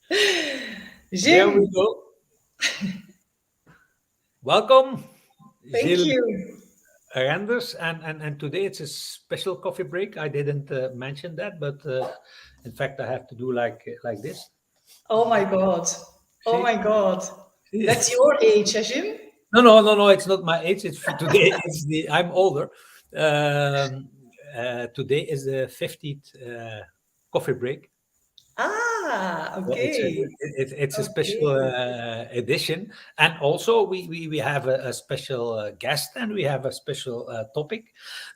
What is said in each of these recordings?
There we Jim, go. Welcome, thank Gil you. Renders, and today it's a special coffee break. I didn't mention that, but in fact, I have to do like this. Oh my God. Oh See? my God. See? That's your age, Jim? No. It's not my age. It's for today. I'm older. Um, Today is the 50th coffee break. Ah, So okay. it's a special Okay. edition, and also we have a special guest, and we have a special topic.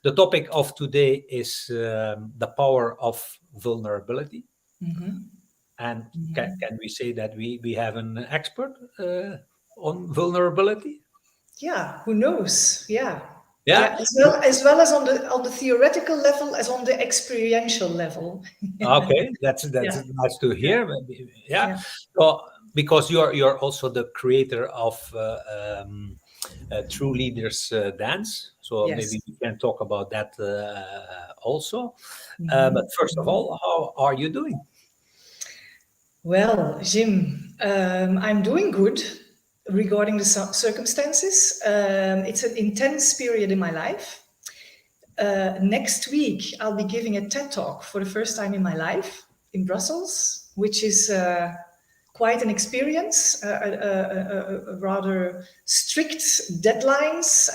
The topic of today is the power of vulnerability, Mhm. and Mhm. can we say that we have an expert on vulnerability? Yeah, who knows? Yeah. Yeah. Yeah, as well as on the theoretical level as on the experiential level. Okay, that's Yeah. nice to Yeah. hear. Yeah, Yeah. so because you're also the creator of True Leaders Dance, so maybe Yes. we can talk about that also. But Mhm. first of Mhm. all, how are you doing? Well, Jim, I'm doing good regarding the circumstances. It's an intense period in my life. Next week, I'll be giving a TED talk for the first time in my life in Brussels, which is quite an experience, a rather strict deadlines,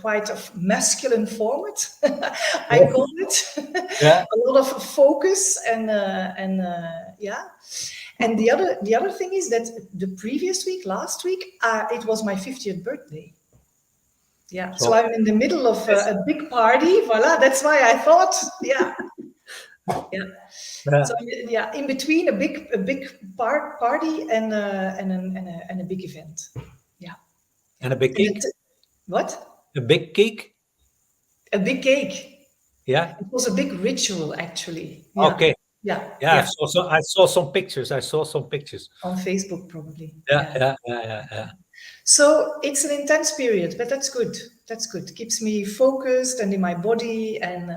quite a masculine format, I call it. Yeah. A lot of focus yeah. And the other thing is that the previous week, last week, it was my 50th birthday. Yeah, so So I'm in the middle of yes. a big party. Voila, that's why I thought, yeah, yeah. So Yeah. yeah, in between a big party and a big event. Yeah, And yeah. a big And cake, what? a big cake. A big cake. Yeah. It was a big ritual, actually. Yeah, Okay. yeah, Yeah. yeah. I saw some pictures. I saw some pictures. On Facebook, probably. Yeah. Yeah. Yeah. So it's an intense period, but that's good. That's good. Keeps me focused and in my body and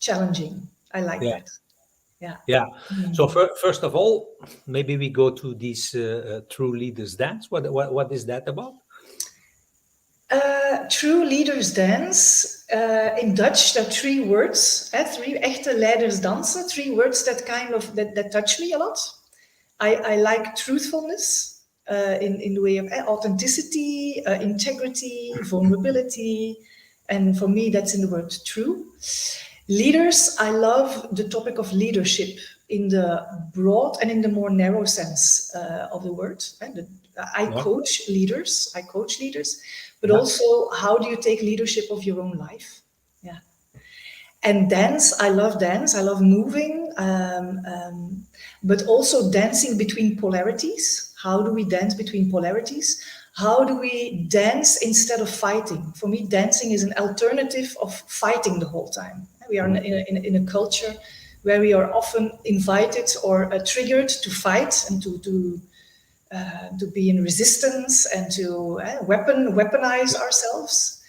challenging. I like Yeah. that. Yeah. Yeah. So Mm. first of all, maybe we go to this True Leaders Dance. What is that about? True leaders dance. In Dutch, there are three words. Three echte leiders dansen. Three words that kind of that touch me a lot. I like truthfulness in the way of authenticity, integrity, vulnerability, and for me, that's in the word true. Leaders, I love the topic of leadership in the broad and in the more narrow sense of the word. Yeah. I coach leaders, but Yeah. also how do you take leadership of your own life? Yeah. And dance, I love dance. I love moving, but also dancing between polarities. How do we dance between polarities? How do we dance instead of fighting? For me, dancing is an alternative of fighting the whole time. We are in a culture where we are often invited or triggered to fight and to be in resistance and to weaponize ourselves.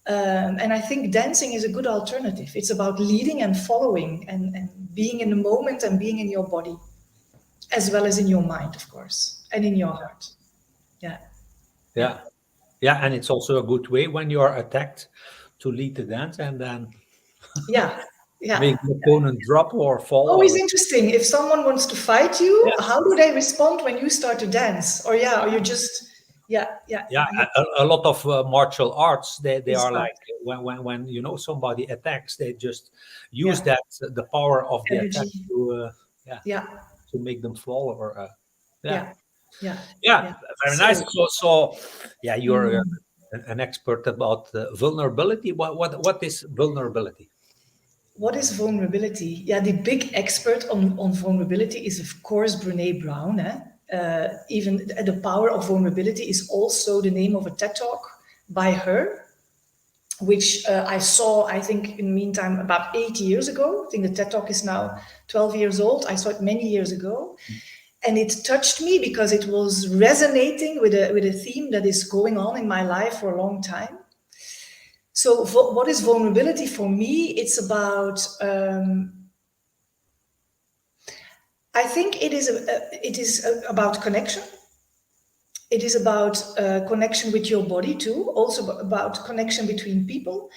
And I think dancing is a good alternative. It's about leading and following and being in the moment and being in your body, as well as in your mind, of course, and in your heart. Yeah, yeah, Yeah. Yeah. And it's also a good way when you are attacked to lead the dance and then yeah, make yeah. the opponent drop or fall. Always Or interesting. If someone wants to fight you, yeah. how do they respond when you start to dance? Or yeah, or you just Yeah. yeah. A lot of martial arts, they It's are about like when somebody attacks, they just use yeah, that the power of the attack energy. to yeah Yeah, to make them fall or yeah. yeah, yeah, Yeah, yeah. very nice. So. So yeah, you're mm, an expert about vulnerability. What is vulnerability? What is vulnerability? Yeah, the big expert on vulnerability is, of course, Brene Brown. Even the power of vulnerability is also the name of a TED talk by her, which I saw, I think, in the meantime, about 8 years ago. I think the TED talk is now 12 years old. I saw it many years ago. And it touched me because it was resonating with a theme that is going on in my life for a long time. So, what is vulnerability for me? It's about I think it is about connection. It is about connection with your body too, also about connection between people.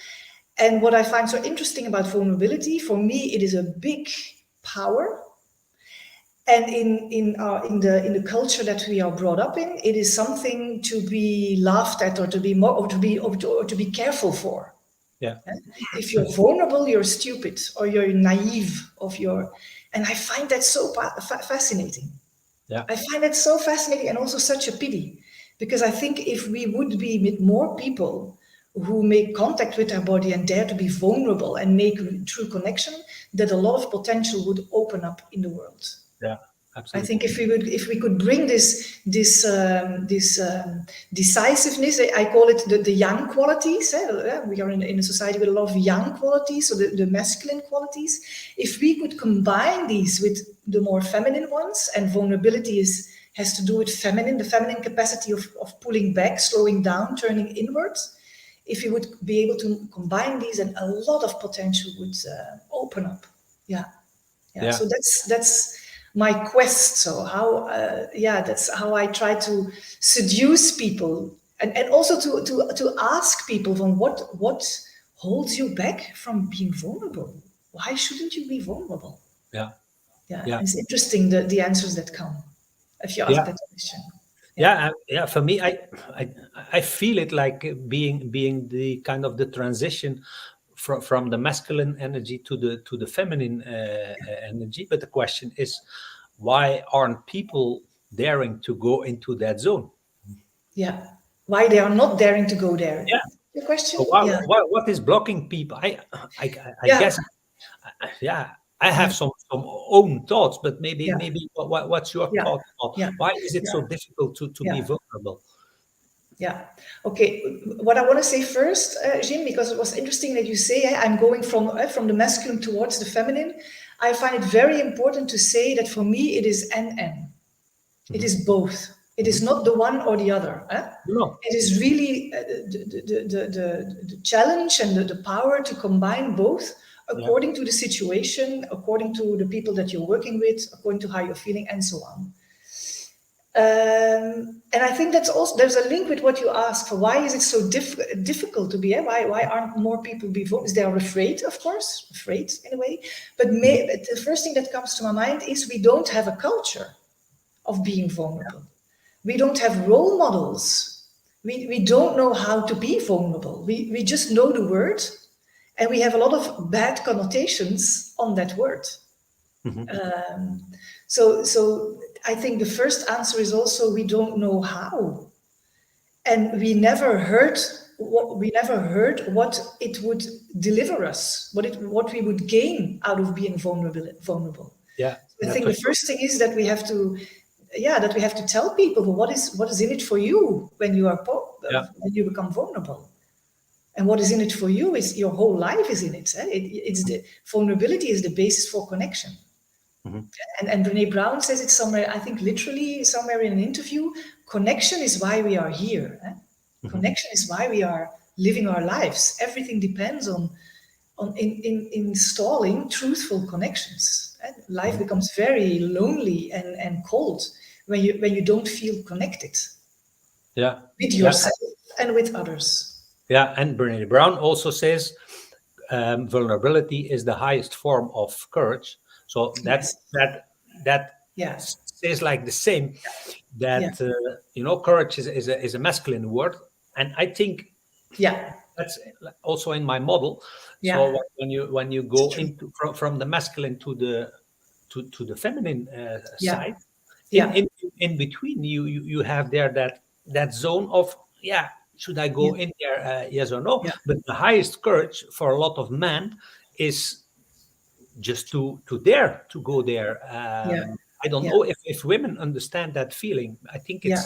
And what I find so interesting about vulnerability, for me, it is a big power. And in the culture that we are brought up in, it is something to be laughed at, or to be more, or to be careful for. Yeah. If you're vulnerable, you're stupid, or you're naive and I find that so fascinating. Yeah. I find it so fascinating, and also such a pity, because I think if we would be with more people who make contact with their body and dare to be vulnerable and make true connection, that a lot of potential would open up in the world. Yeah. I Absolutely. think if we could bring this decisiveness, I call it the yang qualities. We are in a society with a lot of yang qualities, so the masculine qualities. If we could combine these with the more feminine ones, and vulnerability has to do with the feminine capacity of pulling back, slowing down, turning inwards. If we would be able to combine these, and a lot of potential would open up. Yeah. So that's my quest. So that's how I try to seduce people, and also to ask people from what holds you back from being vulnerable. Why shouldn't you be vulnerable? Yeah. It's interesting the answers that come if you ask that question. For me, I feel it like being the kind of the transition from the masculine energy to the feminine energy. But the question is, why aren't people daring to go into that zone? Why they are not daring to go there? Your question. So what is blocking people? I guess I have some own thoughts, but maybe what's your thought about why is it so difficult to be vulnerable? Okay. What I want to say first, Jim, because it was interesting that you say I'm going from the masculine towards the feminine. I find it very important to say that for me it is and. It is both. It is not the one or the other. No. It is really the challenge and the power to combine both according to the situation, according to the people that you're working with, according to how you're feeling, and so on. And I think that's also, there's a link with what you asked for. Why is it so difficult to be? Why aren't more people be vocal? They are afraid, of course, afraid in a way. But the first thing that comes to my mind is we don't have a culture of being vulnerable. We don't have role models. We don't know how to be vulnerable. We just know the word, and we have a lot of bad connotations on that word. So I think the first answer is also we don't know how, and we never heard what it would deliver us, what we would gain out of being vulnerable. I think the first thing is that we have to tell people what is in it for you when you are when you become vulnerable, and what is in it for you is your whole life is in it. It's the vulnerability is the basis for connection. And Brené Brown says it somewhere, I think literally somewhere in an interview, connection is why we are here. Connection is why we are living our lives. Everything depends on installing truthful connections. Life becomes very lonely and cold when you don't feel connected with yourself and with others. And Brené Brown also says vulnerability is the highest form of courage. So that says like the same that courage is a masculine word, and I think that's also in my model. So when you go into from the masculine to the feminine side, in between you have there that zone of should I go in there, yes or no? But the highest courage for a lot of men is just to dare to go there. I don't know if women understand that feeling. I think it's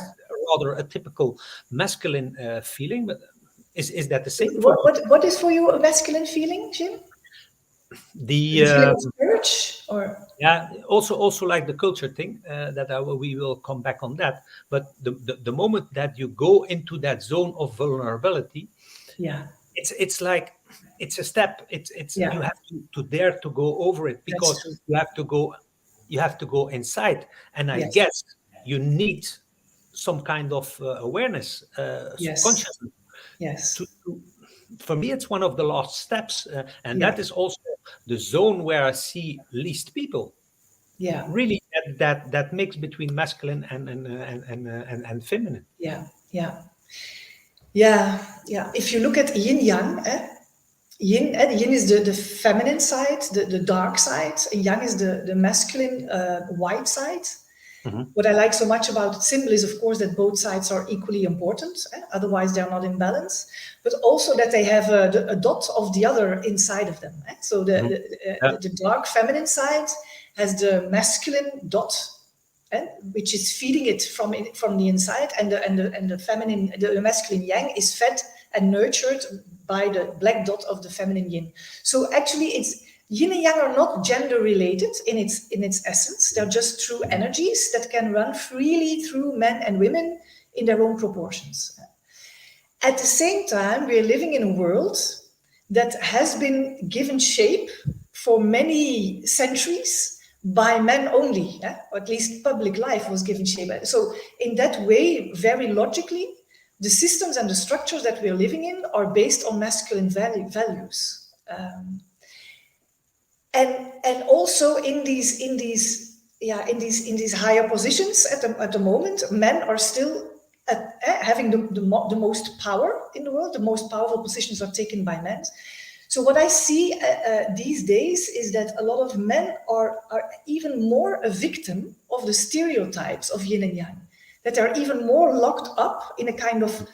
rather a typical masculine feeling, but is that the same? What is for you a masculine feeling, Jim? The feeling of courage, or also like the culture thing that we will come back on that. But the moment that you go into that zone of vulnerability, it's like it's a step. It's you have to dare to go over it, because you have to go. you have to go inside, and I Yes. guess you need some kind of awareness, Yes. consciousness. Yes. For me, it's one of the last steps, and Yeah. that is also the zone where I see least people. Yeah. Really, that mix between masculine and feminine. Yeah. Yeah. Yeah. Yeah. If you look at yin yang, yin is the feminine side, the dark side, and yang is the masculine white side. Mhm. What I like so much about symbol is, of course, that both sides are equally important. Otherwise, they're not in balance. But also that they have a dot of the other inside of them. So Mhm. Yeah. the dark feminine side has the masculine dot, which is feeding it from the inside, and the feminine, the masculine yang is fed and nurtured by the black dot of the feminine yin. So actually, it's yin and yang are not gender related in its essence. They're just true energies that can run freely through men and women in their own proportions. At the same time, we're living in a world that has been given shape for many centuries by men only, or at least public life was given shape. So in that way, very logically, the systems and the structures that we're living in are based on masculine values. And also in these higher positions at the moment, men are still having the most power in the world. The most powerful positions are taken by men. So what I see these days is that a lot of men are even more a victim of the stereotypes of yin and yang, that they're even more locked up in a kind of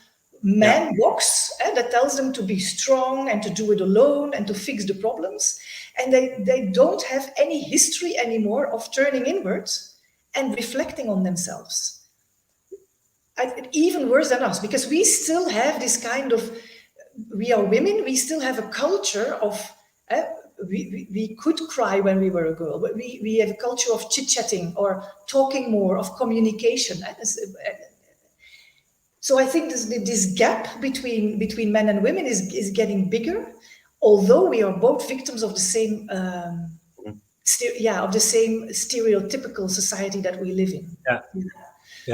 man box that tells them to be strong and to do it alone and to fix the problems. And they don't have any history anymore of turning inwards and reflecting on themselves. Even worse than us, because we still have this kind of, we are women, we still have a culture of, we could cry when we were a girl, but we have a culture of chit-chatting or talking more, of communication. So I think this gap between men and women is getting bigger, although we are both victims of the same of the same stereotypical society that we live in. Yeah.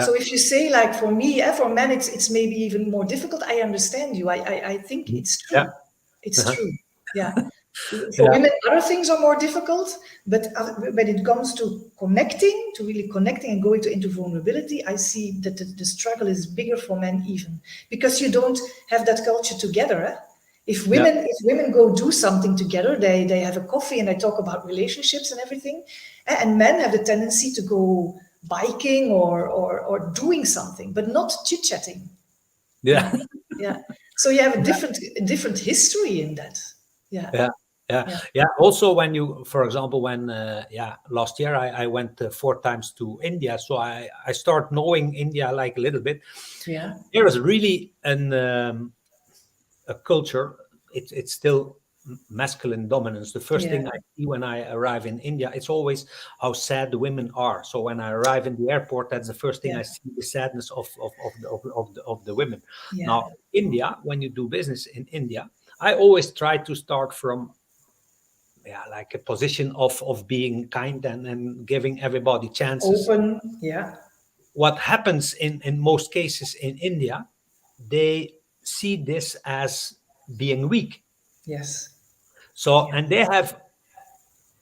So if you say, like, for me, for men, it's maybe even more difficult. I understand you. I think it's true. Yeah. It's true. Yeah. For Yeah. women, other things are more difficult. But when it comes to really connecting and going into vulnerability, I see that the struggle is bigger for men even, because you don't have that culture together. If women go do something together, they have a coffee and they talk about relationships and everything, and men have the tendency to go biking or doing something, but not chit-chatting. Yeah. Yeah. So you have a different history in that. Yeah. Also, when you, for example, when last year I went 4 times to India, so I start knowing India like a little bit. Yeah. There is really a culture. It's still masculine dominance. The first thing I see when I arrive in India, it's always how sad the women are. So when I arrive in the airport, that's the first thing I see, the sadness of the women. Yeah. Now, India, when you do business in India, I always try to start from like a position of being kind and giving everybody chances. Open. Yeah. What happens in most cases in India, they see this as being weak. Yes. So, and they have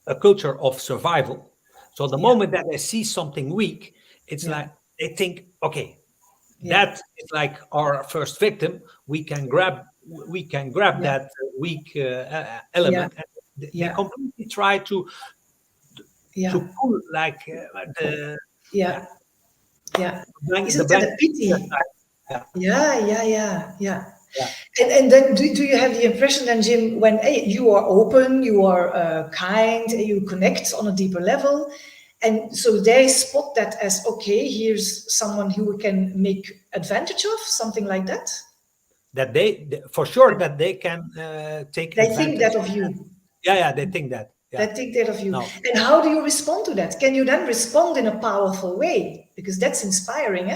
a culture of survival. So the moment that they see something weak, it's like they think, okay, that is like our first victim. We can grab that weak element. And they completely try to pull like the Isn't that a blanket. pity? Yeah. Yeah. And then do you have the impression then, Jim, when you are open, you are kind, you connect on a deeper level, and so they spot that as, okay, here's someone who we can make advantage of, something like that? That for sure that they can take they advantage. Think that of you. Yeah, they think that. Yeah. They think that of you. No. And how do you respond to that? Can you then respond in a powerful way? Because that's inspiring.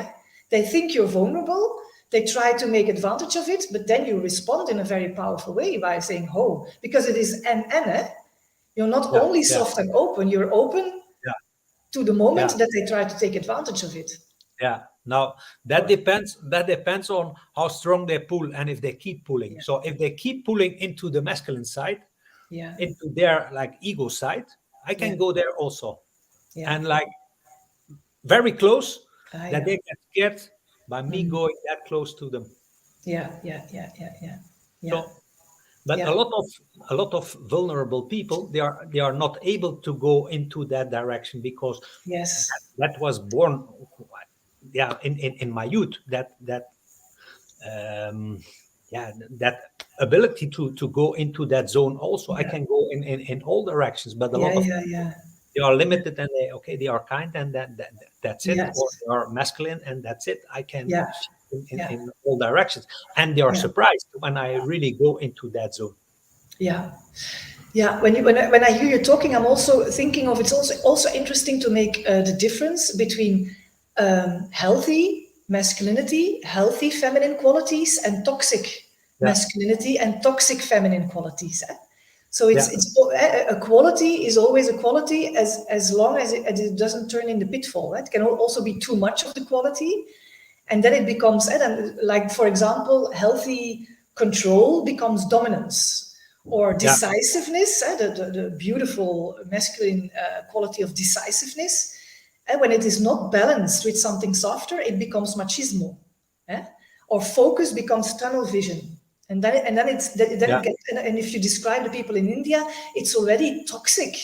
They think you're vulnerable. They try to make advantage of it, but then you respond in a very powerful way by saying, because it is and. You're not only soft and open, you're open to the moment Yeah. that they try to take advantage of it. Yeah. Now that depends on how strong they pull and if they keep pulling. Yeah. So if they keep pulling into the masculine side, Yeah. into their like ego side, I can Yeah. go there also. Yeah. And like very close, that Yeah. they get scared by me going that close to them. Yeah. Yeah. Yeah. Yeah. Yeah. Yeah. So, but Yeah. a lot of vulnerable people, they are not able to go into that direction because Yes. that was born, yeah, in my youth, yeah, that ability to go into that zone also. I Yeah. can go in all directions, but a Yeah. lot of Yeah. Yeah. they are limited and they are kind and that's it, or Yes. they are masculine and that's it. I can Yeah. shift Yeah. in all directions, and they are Yeah. surprised when I really go into that zone. Yeah. Yeah, when I hear you talking, I'm also thinking of it's also interesting to make the difference between healthy masculinity, healthy feminine qualities, and toxic Yeah, masculinity and toxic feminine qualities. So yeah, a quality is always a quality as long as it doesn't turn in the pitfall. It can also be too much of the quality, and then it becomes like, for example, healthy control becomes dominance, or yeah, decisiveness, the beautiful masculine quality of decisiveness. And when it is not balanced with something softer, it becomes machismo. Or focus becomes tunnel vision. And then yeah, it gets, and if you describe the people in India, it's already toxic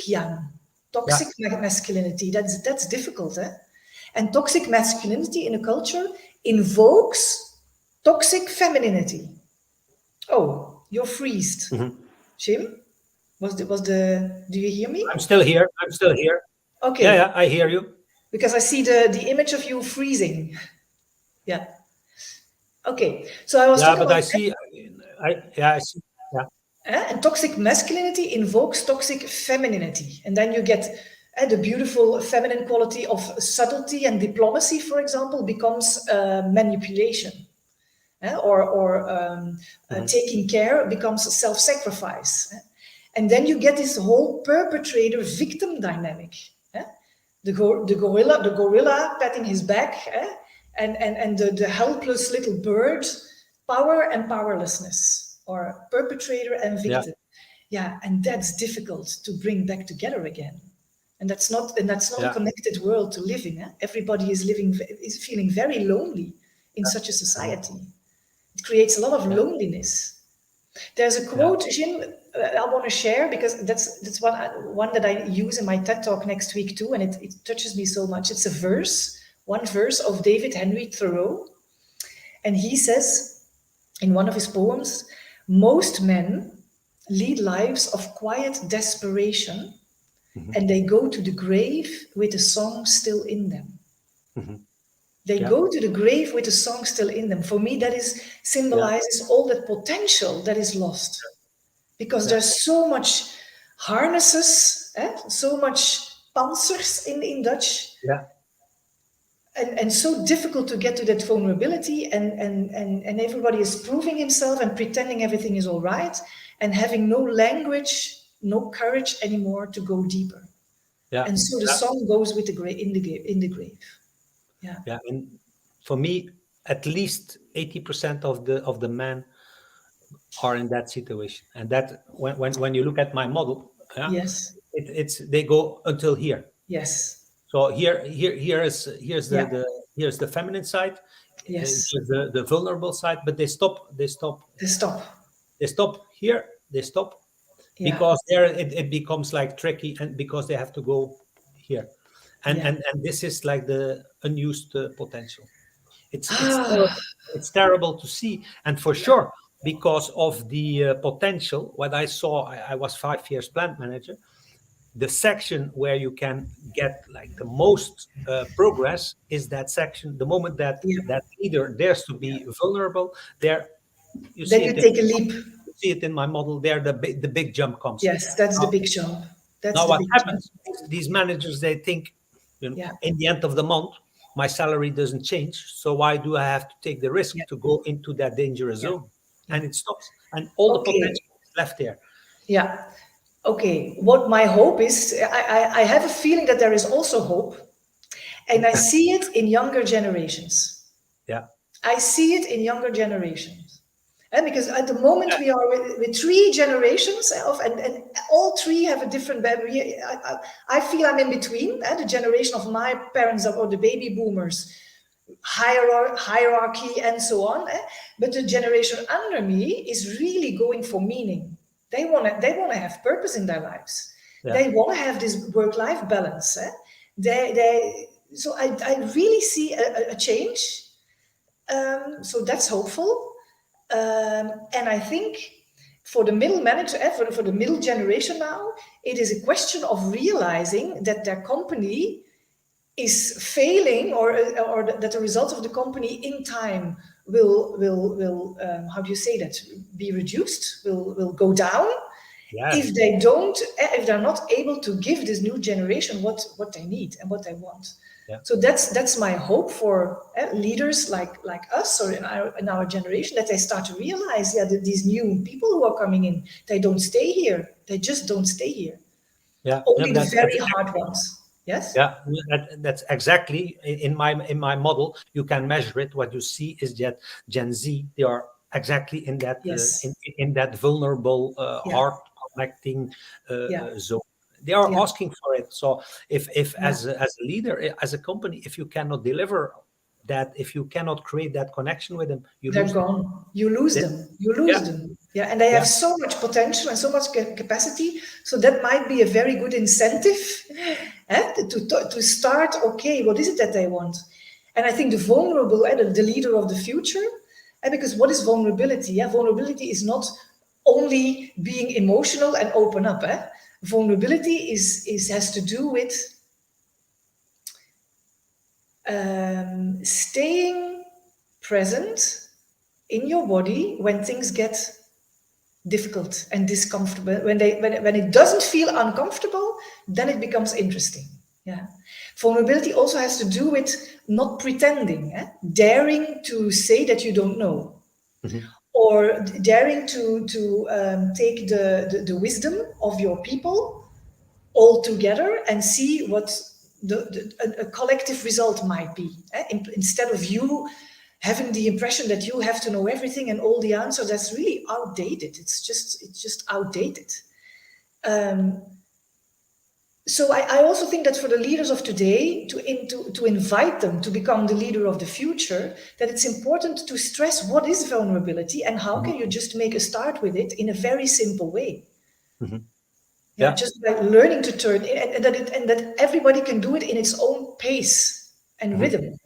yang, yeah, toxic masculinity. That's difficult. And toxic masculinity in a culture invokes toxic femininity. Oh, you're freezed. mhm. Jim? Do you hear me? I'm still here. I'm still here. Yeah, Okay, yeah, I hear you. because I see the image of you freezing. Yeah. Okay. So I was Yeah, talking but about I see. I see. Yeah, and toxic masculinity invokes toxic femininity. And then you get the beautiful feminine quality of subtlety and diplomacy, for example, becomes manipulation. mhm. Taking care becomes self-sacrifice. And then you get this whole perpetrator-victim dynamic. The gorilla patting his back, and the helpless little bird, power and powerlessness, or perpetrator and Yeah, victim. Yeah, and that's difficult to bring back together again. And that's not a yeah, connected world to live in. Everybody is feeling very lonely in such a mhm. society. It creates a lot of Yeah, loneliness. There's a yeah, quote, Jim, I want to share because that's one that I use in my TED talk next week too, and it touches me so much. It's one verse of David Henry Thoreau, and he says in one of his poems, "Most men lead lives of quiet desperation, mhm, and they go to the grave with a song still in them." mhm. They Yeah, go to the grave with a song still in them. For me, that is yeah, symbolizes all that potential that is lost, because yeah, there's so much harnesses, so much panzers in Dutch, yeah, and so difficult to get to that vulnerability, and everybody is proving himself and pretending everything is all right, and having no language, no courage anymore to go deeper. yeah, And so the yeah, song goes with the grave in the grave. Yeah. yeah. And for me, at least 80% of the men are in that situation, and that when you look at my model, yeah, Yes. it's they go until here. Yes. So here's Yeah. here's the feminine side, Yes. here's the vulnerable side, but The stop. they stop here, they stop Yeah. because there it becomes like tricky, and because they have to go here, Yeah. and this is like the unused potential. Ah. It's terrible to see, and for sure because of the potential. What I saw, I was 5 years plant manager. The section where you can get like the most progress is that section. The moment that Yeah. that leader dares to be vulnerable, there you Then see you it. take a leap. You see it in my model. There, the big jump comes. Yes, that's the Now, big jump. That's now the what big jump. happens? These managers, they think, Yeah. in the end of the month, my salary doesn't change. So why do I have to take the risk Yeah. to go into that dangerous Yeah. zone? Yeah. And it stops, and all the Okay. potential is left there. Yeah. Okay, what my hope is, I have a feeling that there is also hope, and I see it in younger generations. Yeah. I see it in younger generations. And because at the moment we are with three generations of, and all three have a different, I feel I'm in between, the generation of my parents or the baby boomers, hierarchy and so on. But the generation under me is really going for meaning. They want to have purpose in their lives. Yeah. They want to have this work-life balance. So I really see a change. So that's hopeful. And I think for the middle manager, for the middle generation now, it is a question of realizing that their company is failing, or that the results of the company in time will how do you say that, be reduced, will go down, Yes. if they're not able to give this new generation what they need and what they want. Yeah. So that's my hope for leaders like us, or in our generation, that they start to realize, that these new people who are coming in, they don't stay here. They just don't stay here. Yeah. Yeah. Only the very hard ones. Yes. Yeah, that's exactly in my model. You can measure it. What you see is that Gen Z, they are exactly in that Yes. in that vulnerable, Yeah. heart connecting Yeah. zone. They are Yeah. asking for it. So if Yeah. as a leader, as a company, if you cannot deliver that, if you cannot create that connection with them, you They're lose them. gone. You lose They- them. You lose yeah, them. Yeah, and they have yeah, so much potential and so much capacity. So that might be a very good incentive, to start. Okay, what is it that they want? And I think the vulnerable, the leader of the future, because what is vulnerability? Yeah, vulnerability is not only being emotional and open up. Vulnerability is has to do with staying present in your body when things get difficult and discomfortable. When it doesn't feel uncomfortable, then it becomes interesting. Yeah. Vulnerability also has to do with not pretending, daring to say that you don't know, mhm, or daring to take the wisdom of your people all together and see what a collective result might be. Instead of you having the impression that you have to know everything and all the answers, that's really outdated. It's just outdated. Um, so I also think that for the leaders of today, to invite them to become the leader of the future, that it's important to stress what is vulnerability and how mhm, can you just make a start with it in a very simple way. mhm. Yeah, Yeah, just by learning to turn and that everybody can do it in its own pace and mhm, rhythm.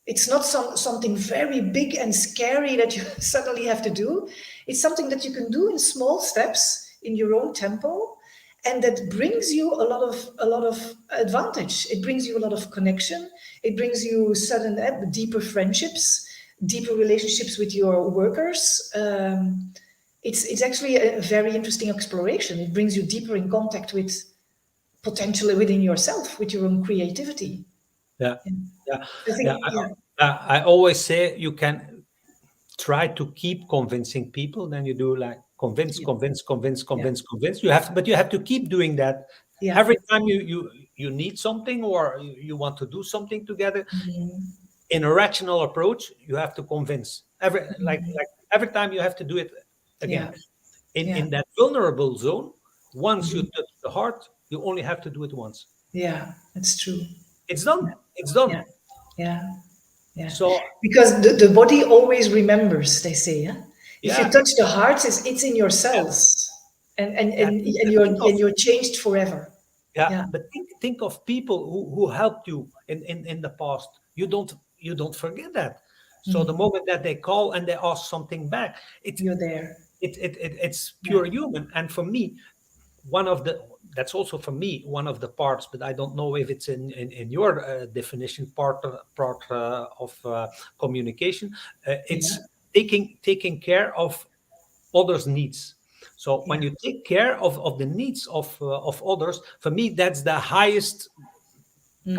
It's not something very big and scary that you suddenly have to do. It's something that you can do in small steps in your own tempo, and that brings you a lot of advantage. It brings you a lot of connection. It brings you sudden deeper friendships, deeper relationships with your workers. It's actually a very interesting exploration. It brings you deeper in contact with potentially within yourself, with your own creativity. yeah, Yeah. yeah, I yeah. think, yeah, I always say you can try to keep convincing people, then you do like convince, yeah, convince, convince, yeah, convince, convince. You have, but you have to keep doing that yeah. every time you need something, or you want to do something together Mhm. in a rational approach. You have to convince like every time you have to do it again Yeah, in yeah, that vulnerable zone. Once you mhm. touch the heart, you only have to do it once. Yeah, it's true. It's done. It's done. Yeah, yeah, yeah. So Because the body always remembers, they say, yeah. If you yeah, touch the heart, it's in your yeah, cells, and and yeah. and, Think, and you're think of and you're changed forever. Yeah, Yeah. but think of people who helped you in the past. You don't forget that. So the Mhm. moment that they call and they ask something back, You're there. it's Yeah. pure human. And for me, one of the that's also for me one of the parts, but I don't know if it's in your definition part of communication. Yeah. It's taking care of others' needs. So when Yeah. you take care of the needs of others, for me, that's the highest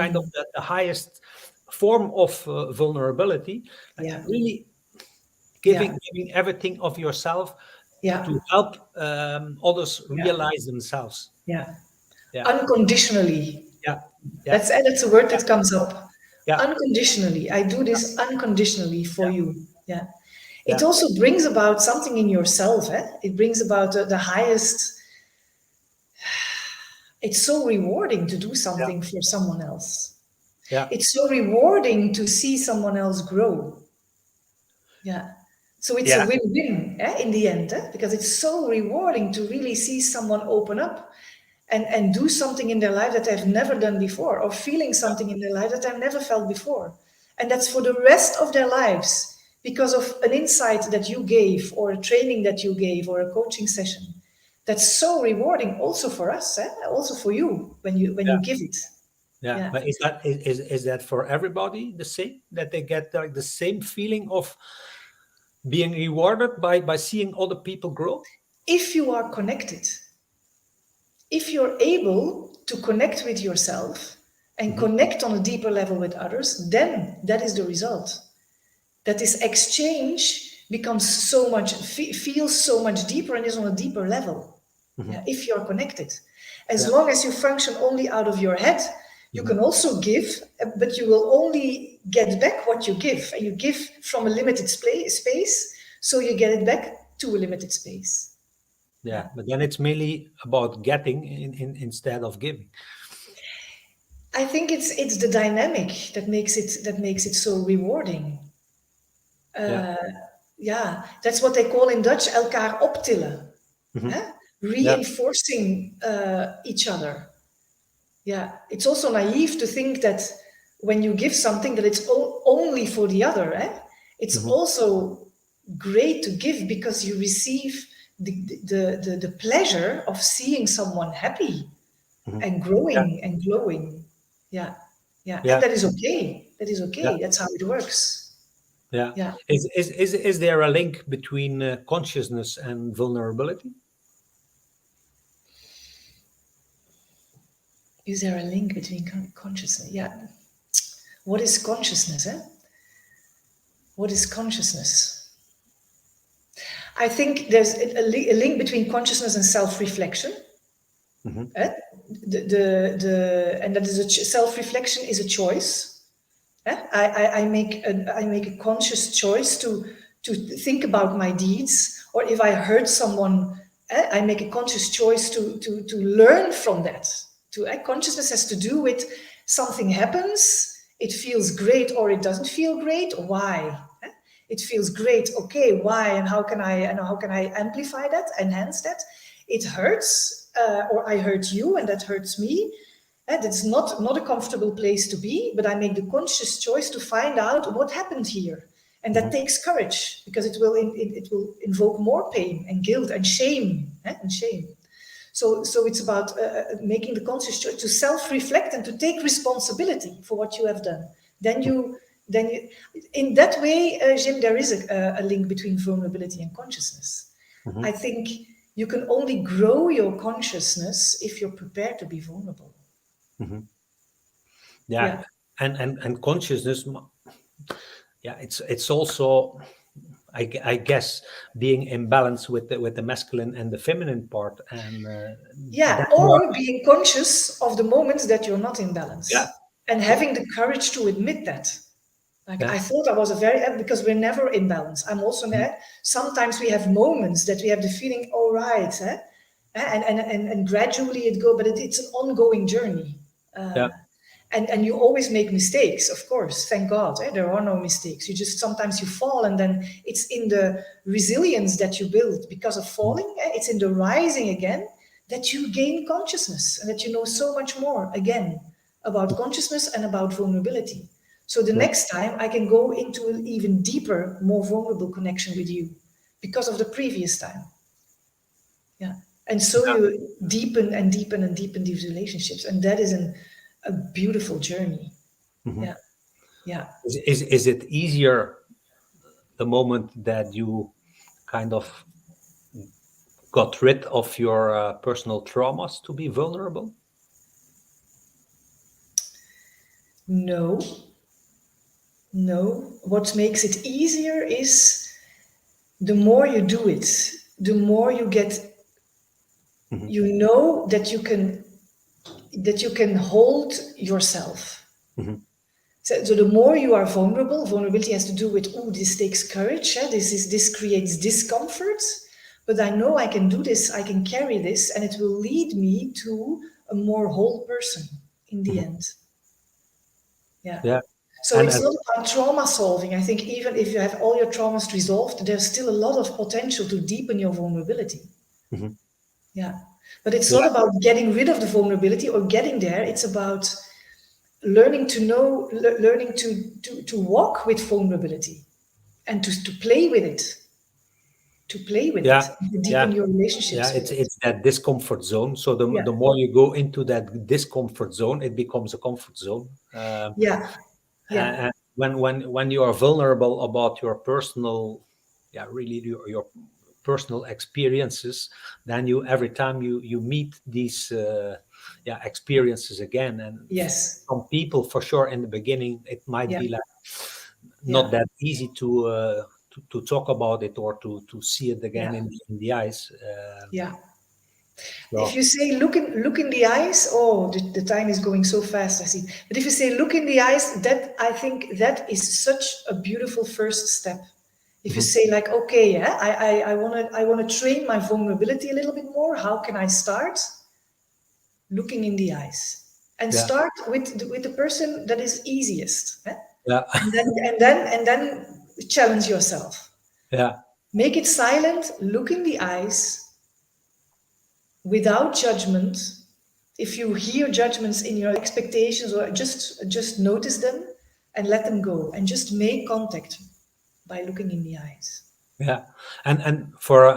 kind of Mm. the highest form of vulnerability. Like Yeah. really Yeah. giving everything of yourself, Yeah. to help others Yeah. realize themselves. Yeah. Yeah, Unconditionally. yeah, yeah, That's a word yeah, that comes up. yeah, Unconditionally. I do this unconditionally for yeah, you. Yeah. It yeah, also brings about something in yourself. It brings about the highest. It's so rewarding to do yeah, something for someone else. yeah, It's so rewarding to see someone else grow. Yeah. So it's a yeah, win-win in the end, because it's so rewarding to really see someone open up and do something in their life that they've never done before, or feeling something in their life that they've never felt before. And that's for the rest of their lives because of an insight that you gave, or a training that you gave, or a coaching session. That's so rewarding also for us, also for you when you yeah. give it. Yeah, Yeah. but is that for everybody the same? That they get like the same feeling of being rewarded by seeing other people grow? If you are connected, if you're able to connect with yourself and Hmm. connect on a deeper level with others, then that is the result. That this exchange becomes so much, feels so much deeper and is on a deeper level. Hmm. Yeah, if you're connected. As Yeah. long as you function only out of your head, you Hmm. can also give, but you will only get back what you give. And you give from a limited space, so you get it back to a limited space. Yeah, Yeah. but then it's mainly about getting instead of giving. I think it's the dynamic that makes it so rewarding. Yeah. Ja, that's what they call in Dutch elkaar optillen. Hmm. Huh? Yeah. Reinforcing each other. Yeah, it's also naive to think that when you give something that it's only for the other. It's Hmm. also great to give because you receive the pleasure of seeing someone happy Hmm. and Yeah. growing and glowing. Yeah, yeah, and Yeah. that is okay. That is Yeah. okay. That's how it works. Yeah. Yeah. Is there a link between consciousness and vulnerability? Is there a link between consciousness? Yeah. What is consciousness? What is consciousness? I think there's a link between consciousness and self-reflection. Hmm. Eh? And that is self-reflection is a choice. I make a conscious choice to think about my deeds, or if I hurt someone, I make a conscious choice to learn from that. Consciousness has to do with something happens, it feels great or it doesn't feel great. Why? It feels great. Okay, why and how can I amplify that, enhance that? It hurts, or I hurt you, and that hurts me. And it's not a comfortable place to be, but I make the conscious choice to find out what happened here. And that Hmm. takes courage because it will invoke more pain and guilt and shame. And shame. So it's about making the conscious choice to self-reflect and to take responsibility for what you have done. Then you, in that way, Jim, there is a link between vulnerability and consciousness. Hmm. I think you can only grow your consciousness if you're prepared to be vulnerable. Hmm. Yeah, Yeah. and consciousness. Yeah, it's also I guess being in balance with the masculine and the feminine part, and Yeah, that more. or being conscious of the moments that you're not in Yeah, balance and yeah, having the courage to admit that. Like yeah. I thought I was a very because we're never in balance. I'm also Mhm. there. Sometimes we have moments that we have the feeling, all right, and gradually it go, but it's an ongoing journey. Yeah. And you always make mistakes, of course, thank God, there are no mistakes. You just sometimes you fall, and then it's in the resilience that you build because of Mhm. falling, it's in the rising again that you gain consciousness and that you know so much more again about consciousness and about vulnerability. So the Yeah. next time I can go into an even deeper, more vulnerable connection with you because of the previous time. Yeah. And so you deepen and deepen and deepen these relationships, and that is a beautiful journey. Mhm. Yeah, yeah. Is it easier the moment that you kind of got rid of your personal traumas to be vulnerable? No, no. What makes it easier is the more you do it, the more you get, you know that you can hold yourself. So the more you are vulnerable, vulnerability has to do with, oh, this takes courage. This creates discomfort, but I know I can do this. I can carry this, and it will lead me to a more whole person in the end. Yeah. So it's not about trauma solving. I think even if you have all your traumas resolved, there's still a lot of potential to deepen your vulnerability. But it's not about getting rid of the vulnerability or getting there. It's about learning to know, learning to walk with vulnerability and to play with it. To play with it, to deepen your relationships. It's that discomfort zone. So the more you go into that discomfort zone, it becomes a comfort zone. And when you are vulnerable about your personal, really your personal experiences, then you every time you meet these experiences again, and some people for sure in the beginning it might be like not that easy to talk about it or to see it again in the eyes. If you say look in the eyes, the time is going so fast, I see. But if you say look in the eyes, that I think that is such a beautiful first step. If you say like, okay, I want to train my vulnerability a little bit more. How can I start? Looking in the eyes, and start with the person that is easiest. And then challenge yourself. Make it silent. Look in the eyes. Without judgment. If you hear judgments in your expectations, or just notice them and let them go, and just make contact by looking in the eyes. And for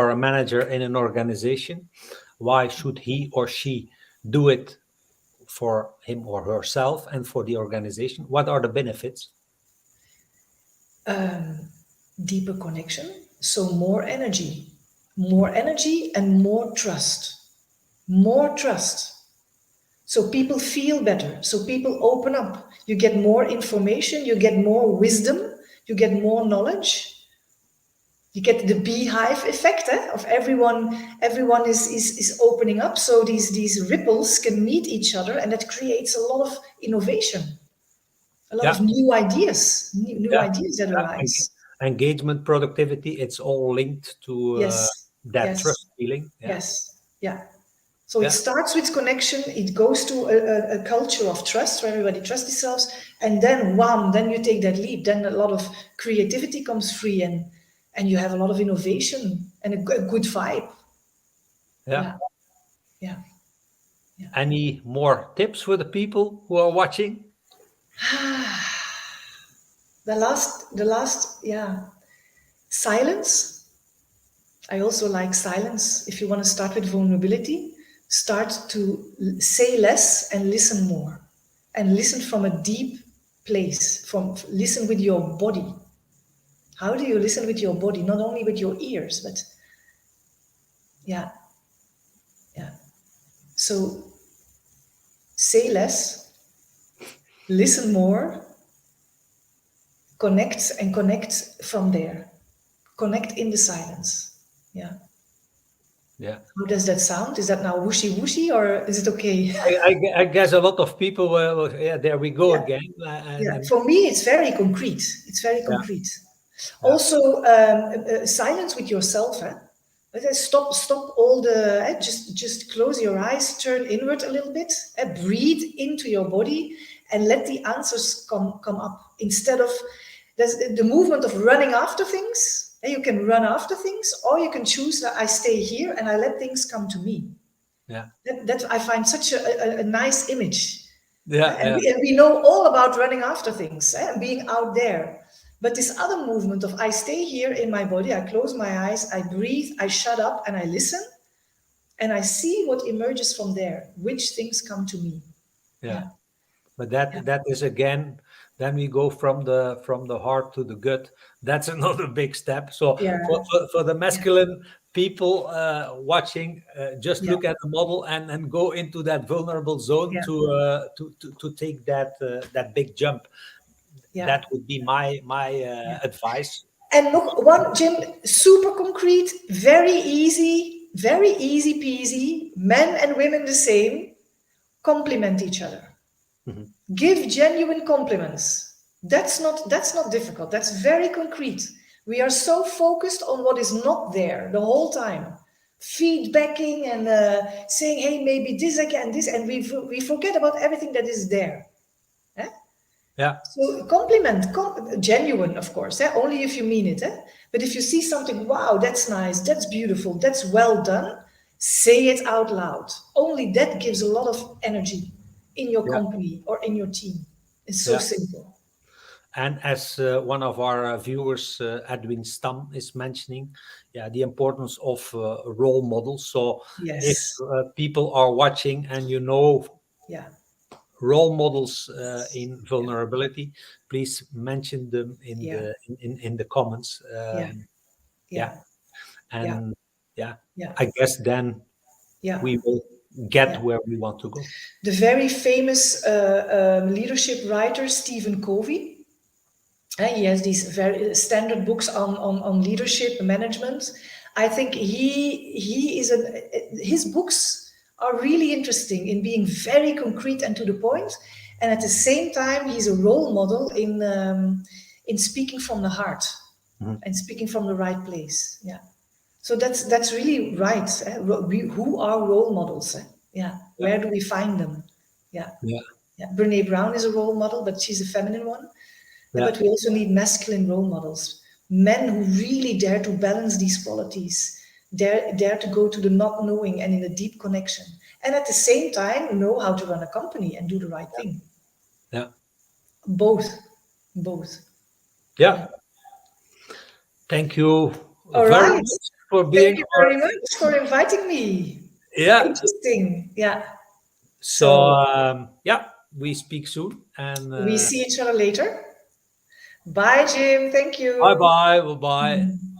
a manager in an organization, why should he or she do it for him or herself and for the organization? What are the benefits? Deeper connection, so more energy and more trust. So people feel better, so people open up. You get more information, you get more wisdom, you get more knowledge. You get the beehive effect of everyone is opening up, so these ripples can meet each other, and that creates a lot of innovation, a lot of new ideas that arise. Engagement, productivity, it's all linked to that trust feeling. So it starts with connection, it goes to a culture of trust where everybody trusts themselves, and then then you take that leap, then a lot of creativity comes free, and you have a lot of innovation and a good vibe. Any more tips for the people who are watching? The last, silence. I also like silence. If you want to start with vulnerability, start to say less and listen more, and listen from a deep place. Listen with your body. How do you listen with your body? Not only with your ears, but So say less, listen more, connect from there. Connect in the silence. How does that sound? Is that now whooshy, or is it okay? I guess a lot of people will, there we go again. For me, it's very concrete. Also, silence with yourself. Stop all the. Just close your eyes, turn inward a little bit, breathe into your body, and let the answers come up. Instead of the movement of running after things. You can run after things, or you can choose that I stay here and I let things come to me. That I find such a nice image. And we know all about running after things and being out there. But this other movement of I stay here in my body, I close my eyes, I breathe, I shut up, and I listen, and I see what emerges from there, which things come to me. But that is again, then we go from the heart to the gut. That's another big step. So for the masculine people watching, just look at the model and go into that vulnerable zone to take that big jump. That would be my advice. And look, one, Jim, super concrete, very easy peasy. Men and women the same. Compliment each other. Mhm. Give genuine compliments. That's not difficult. That's very concrete. We are so focused on what is not there the whole time, feedbacking and saying, "Hey, maybe this again, this," and we forget about everything that is there. Eh? Yeah. So compliment, genuine, of course, only if you mean it. But if you see something, wow, that's nice, that's beautiful, that's well done, say it out loud. Only that gives a lot of energy in your Yeah. company or in your team. It's so Yeah. simple. And as one of our viewers, Edwin Stam, is mentioning, yeah, the importance of role models. So if Yes. people are watching and you know Yeah. role models in vulnerability, please mention them in Yeah. the comments. Yeah. Yeah, Yeah. Yeah. and yeah, Yeah. I guess then Yeah. we will get Yeah. where we want to go. The very famous leadership writer Stephen Covey. He has these very standard books on leadership and management. I think he is his books are really interesting in being very concrete and to the point, and at the same time he's a role model in speaking from the heart Mhm. and speaking from the right place. Yeah, so that's really right. Who are role models? Yeah, Yeah, where do we find them? Yeah, yeah, yeah. Brene Brown is a role model, but she's a feminine one. yeah, But we also need masculine role models, men who really dare to balance these qualities, dare to go to the not knowing and in a deep connection. And at the same time, know how to run a company and do the right thing. yeah, Both. Both. yeah. Yeah. Thank you All very right. much for Thank being you our. very much for inviting me. Yeah. Interesting. Yeah. So So yeah, we speak soon, and we see each other later. Bye, Jim. Thank bye you. bye, bye bye.